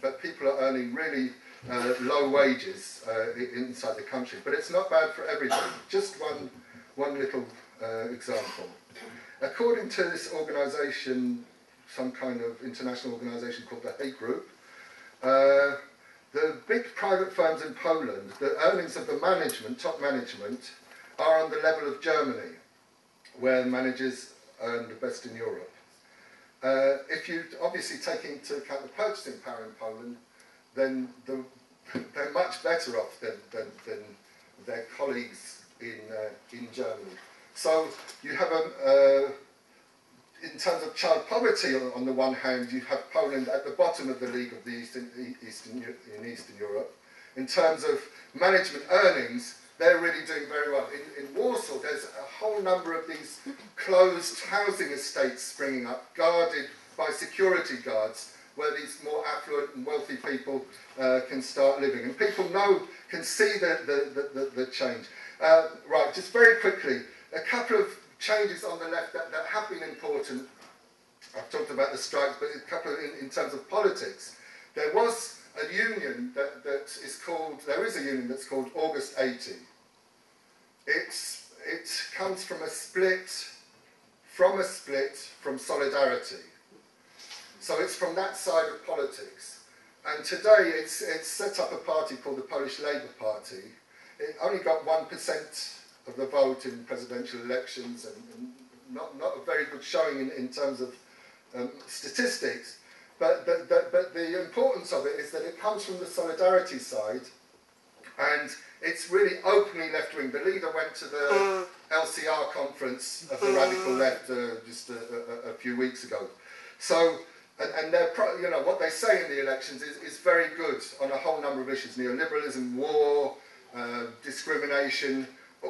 but people are earning really low wages inside the country. But it's not bad for everybody. Just one little example. According to this organisation, some kind of international organisation called the Hague Group, the big private firms in Poland, the earnings of the management, top management, are on the level of Germany, where managers earn the best in Europe. If you obviously take into account the purchasing power in Poland, then they're much better off than their colleagues in Germany. So you have in terms of child poverty, on the one hand, you have Poland at the bottom of the league of the Eastern Europe. In terms of management earnings, they're really doing very well. In Warsaw, there's a whole number of these closed housing estates springing up, guarded by security guards, where these more affluent and wealthy people can start living. And people can see the change. Right, just very quickly, a couple of changes on the left that have been important. I've talked about the strikes, but a couple in terms of politics. There was a union that is called, there is a union that's called August 80. It comes from a split from Solidarity. So it's from that side of politics. And today it's set up a party called the Polish Labour Party. It only got 1% of the vote in presidential elections, and not a very good showing in terms of statistics. But the importance of it is that it comes from the Solidarity side, and it's really openly left-wing. The leader went to the LCR conference of the radical left just a few weeks ago. So, and what they say in the elections is very good on a whole number of issues: neoliberalism, war, discrimination,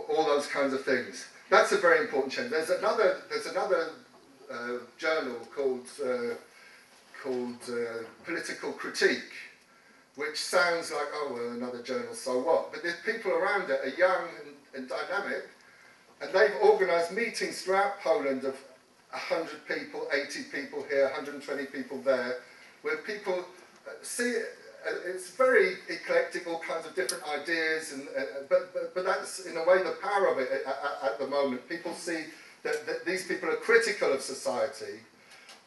all those kinds of things. That's a very important change. There's another journal called Political Critique, which sounds like, oh, well, another journal, so what? But the people around it are young and dynamic, and they've organised meetings throughout Poland of 100 people, 80 people here, 120 people there, where people see it. It's very eclectic, all kinds of different ideas, but that's in a way the power of it at the moment. People see that these people are critical of society,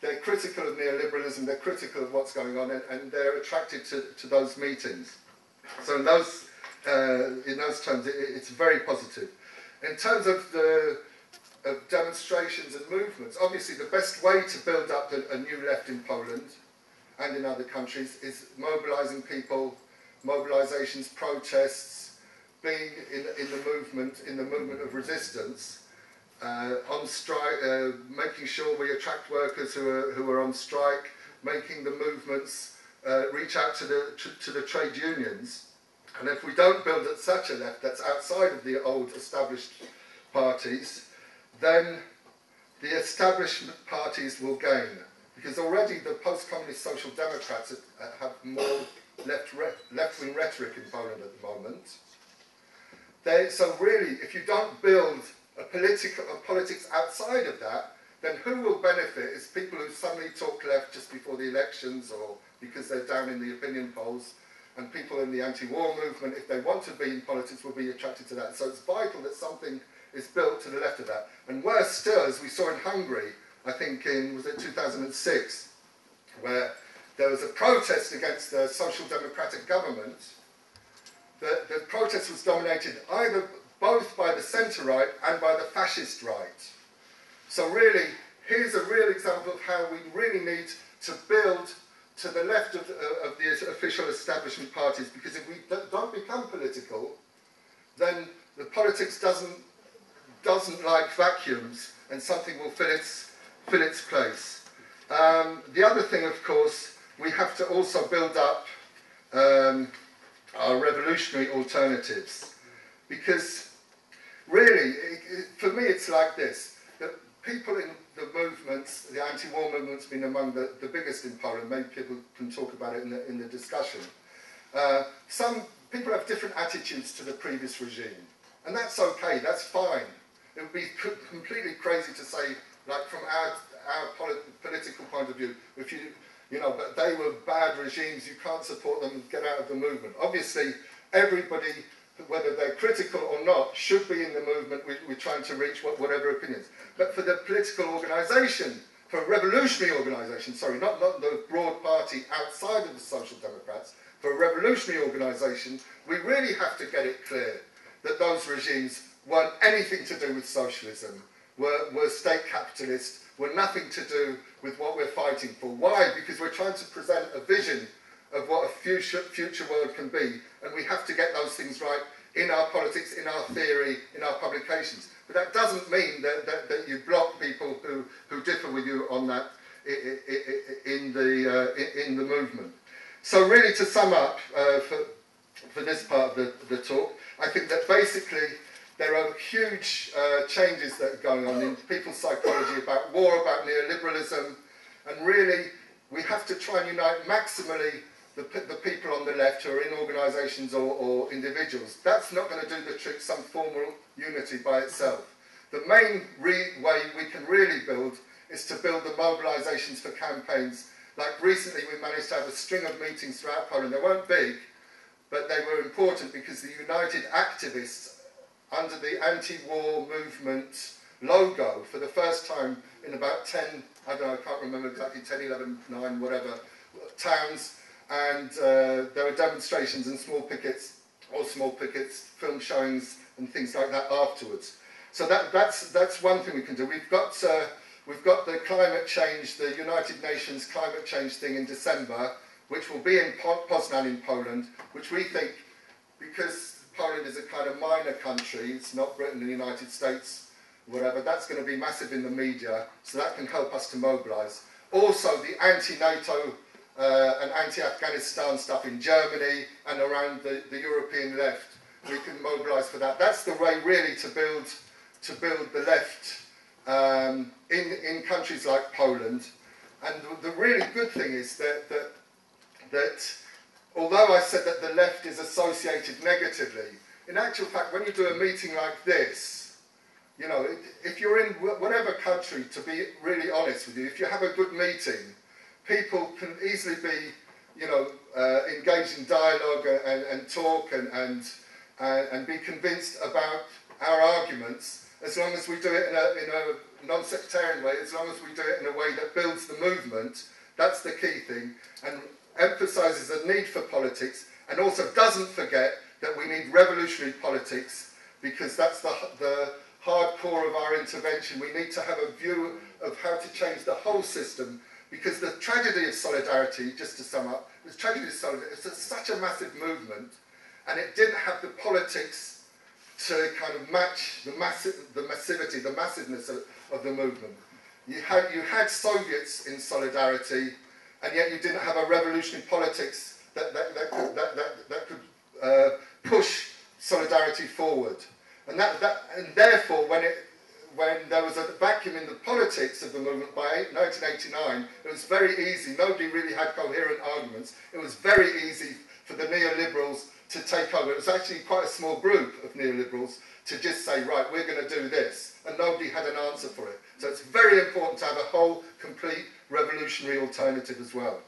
they're critical of neoliberalism, they're critical of what's going on, and they're attracted to those meetings. So in those terms, it's very positive. In terms of demonstrations and movements, obviously the best way to build up a new left in Poland and in other countries is mobilising people, mobilisations, protests, being in the movement of resistance, on strike, making sure we attract workers who are on strike, making the movements reach out to the trade unions. And if we don't build such a left that's outside of the old established parties, then the establishment parties will gain. Because already the post-communist social democrats have more left-wing rhetoric in Poland at the moment. So really, if you don't build a politics outside of that, then who will benefit is people who suddenly talk left just before the elections, or because they're down in the opinion polls, and people in the anti-war movement, if they want to be in politics, will be attracted to that. So it's vital that something is built to the left of that. And worse still, as we saw in Hungary, I think was it 2006, where there was a protest against the social democratic government. The protest was dominated both by the centre-right and by the fascist right. So really, here's a real example of how we really need to build to the left of the official establishment parties, because if we don't become political, then the politics doesn't like vacuums, and something will fill its place. The other thing, of course, we have to also build up our revolutionary alternatives, because really, for me, it's like this: that people in the movements, the anti-war movement's been among the biggest in Poland. Maybe people can talk about it in the discussion. Some people have different attitudes to the previous regime, and that's okay, that's fine. It would be completely crazy to say, like from our political point of view, if you know, but they were bad regimes, you can't support them, get out of the movement. Obviously, everybody, whether they're critical or not, should be in the movement. We're trying to reach whatever opinions. But for the political organisation, for a revolutionary organisation, sorry, not the broad party outside of the Social Democrats, for a revolutionary organisation, we really have to get it clear that those regimes weren't anything to do with socialism, were state capitalist, were nothing to do with what we're fighting for. Why? Because we're trying to present a vision of what a future world can be, and we have to get those things right in our politics, in our theory, in our publications. But that doesn't mean that you block people who differ with you on that in the movement. So really, to sum up for this part of the talk, I think that basically there are huge changes that are going on in people's psychology about war, about neoliberalism, and really we have to try and unite maximally the people on the left who are in organisations or individuals. That's not going to do the trick, some formal unity by itself. The main way we can really build is to build the mobilisations for campaigns. Like recently we managed to have a string of meetings throughout Poland. They weren't big, but they were important because the united activists under the anti-war movement logo for the first time in about 10, I don't know, I can't remember exactly, 10, 11, 9, whatever, towns, and there were demonstrations and small pickets, film showings and things like that afterwards. So that's one thing we can do. We've got the climate change, the United Nations climate change thing in December, which will be in Poznan in Poland, which we think, because Poland is a kind of minor country, it's not Britain and the United States, whatever, that's going to be massive in the media, so that can help us to mobilise. Also the anti-NATO and anti-Afghanistan stuff in Germany and around the European left, we can mobilise for that. That's the way really to build the left in countries like Poland. And the really good thing is that although I said that the left is associated negatively, in actual fact, when you do a meeting like this, you know, if you're in whatever country, to be really honest with you, if you have a good meeting, people can easily be, you know, engaged in dialogue and talk and be convinced about our arguments, as long as we do it in a non-sectarian way, as long as we do it in a way that builds the movement. That's the key thing, and emphasises the need for politics, and also doesn't forget that we need revolutionary politics, because that's the hard core of our intervention. We need to have a view of how to change the whole system, because the tragedy of solidarity, just to sum up, the tragedy of solidarity, it's such a massive movement, and it didn't have the politics to kind of match the massivity, the massiveness of the movement. You had Soviets in solidarity, and yet you didn't have a revolutionary politics that could push solidarity forward. And therefore, when there was a vacuum in the politics of the movement by 1989, it was very easy. Nobody really had coherent arguments. It was very easy for the neoliberals to take over. It was actually quite a small group of neoliberals to just say, right, we're going to do this, and nobody had an answer for it. So it's very important to have a whole, complete, revolutionary alternative as well.